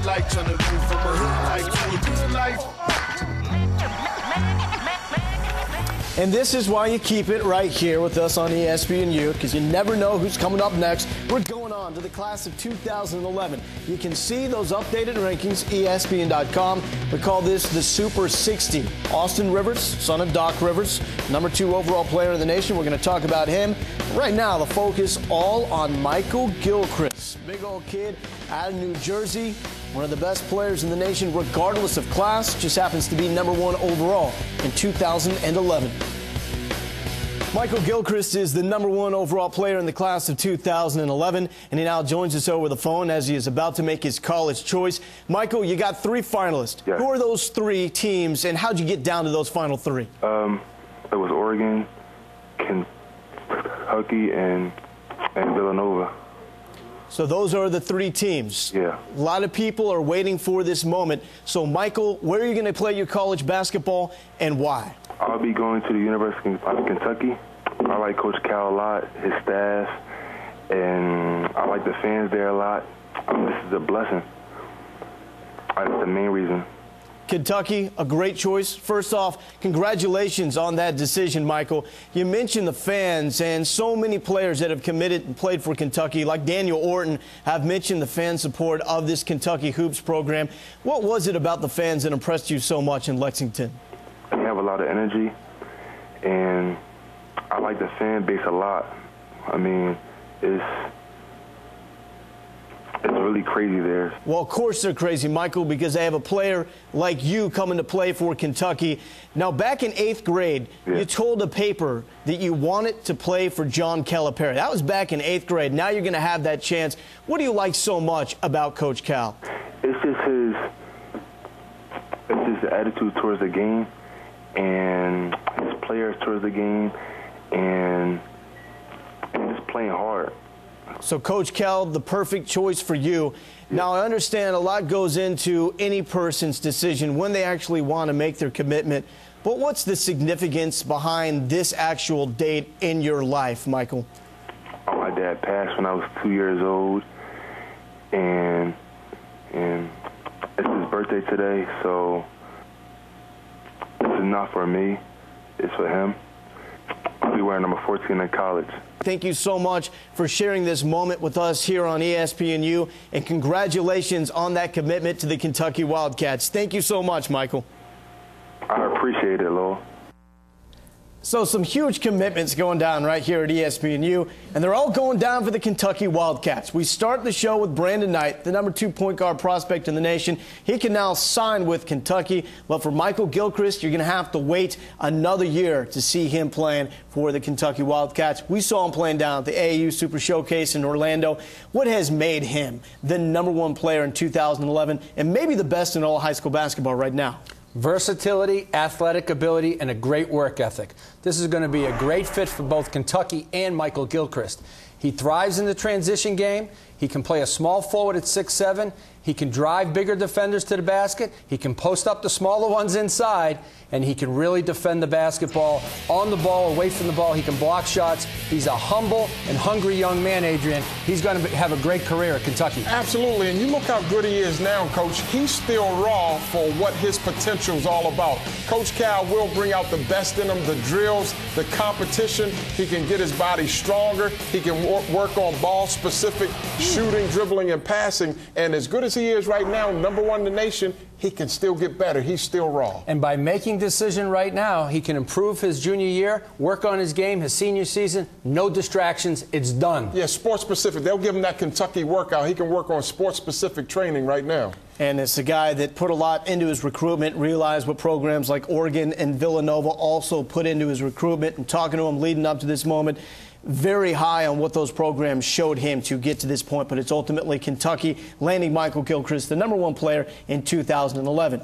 good life, trying to move from a hood life to a good life. And this is why you keep it right here with us on ESPNU, because you never know who's coming up next. We're going on to the class of 2011. You can see those updated rankings, ESPN.com. We call this the Super 60. Austin Rivers, son of Doc Rivers, #2 overall player in the nation. We're going to talk about him. Right now, the focus all on Michael Gilchrist. Big old kid out of New Jersey. One of the best players in the nation, regardless of class, just happens to be #1 overall in 2011. Michael Gilchrist is the #1 overall player in the class of 2011, and he now joins us over the phone as he is about to make his college choice. Michael, you got 3 finalists. Yes. Who are those 3 teams, and how'd you get down to those final 3? It was Oregon, Kentucky, and Villanova. So those are the 3 teams. Yeah. A lot of people are waiting for this moment. So, Michael, where are you going to play your college basketball and why? I'll be going to the University of Kentucky. I like Coach Cal a lot, his staff, and I like the fans there a lot. This is a blessing. That's the main reason. Kentucky, a great choice. First off, congratulations on that decision, Michael. You mentioned the fans, and so many players that have committed and played for Kentucky, like Daniel Orton, have mentioned the fan support of this Kentucky Hoops program. What was it about the fans that impressed you so much in Lexington? They have a lot of energy, and I like the fan base a lot. I mean, it's really crazy there. Well, of course they're crazy, Michael, because they have a player like you coming to play for Kentucky. Now, back in 8th grade, you told a paper that you wanted to play for John Calipari. That was back in 8th grade. Now you're going to have that chance. What do you like so much about Coach Cal? It's just his attitude towards the game and his players towards the game and just playing hard. So, Coach Cal, the perfect choice for you. Now, I understand a lot goes into any person's decision when they actually want to make their commitment. But what's the significance behind this actual date in your life, Michael? Oh, my dad passed when I was 2 years old, and it's his birthday today, so this is not for me. It's for him. I'll be wearing #14 in college. Thank you so much for sharing this moment with us here on ESPNU, and congratulations on that commitment to the Kentucky Wildcats. Thank you so much, Michael. I appreciate it, Lowell. So some huge commitments going down right here at ESPNU, and they're all going down for the Kentucky Wildcats. We start the show with Brandon Knight, the #2 point guard prospect in the nation. He can now sign with Kentucky, but for Michael Gilchrist, you're going to have to wait another year to see him playing for the Kentucky Wildcats. We saw him playing down at the AAU Super Showcase in Orlando. What has made him the #1 player in 2011 and maybe the best in all high school basketball right now? Versatility, athletic ability, and a great work ethic. This is going to be a great fit for both Kentucky and Michael Gilchrist. He thrives in the transition game. He can play a small forward at 6'7". He can drive bigger defenders to the basket. He can post up the smaller ones inside, and he can really defend the basketball on the ball, away from the ball. He can block shots. He's a humble and hungry young man, Adrian. He's going to have a great career at Kentucky. Absolutely, and you look how good he is now, Coach. He's still raw for what his potential is all about. Coach Cal will bring out the best in him, the drills, the competition. He can get his body stronger. He can work on ball-specific shooting, dribbling, and passing. And as good as he is right now, #1 in the nation, he can still get better. He's still raw. And by making decision right now, he can improve his junior year, work on his game, his senior season, no distractions. It's done. Yeah, sports-specific. They'll give him that Kentucky workout. He can work on sports-specific training right now. And it's a guy that put a lot into his recruitment, realized what programs like Oregon and Villanova also put into his recruitment, and talking to him leading up to this moment, very high on what those programs showed him to get to this point. But it's ultimately Kentucky landing Michael Gilchrist, the #1 player in 2011.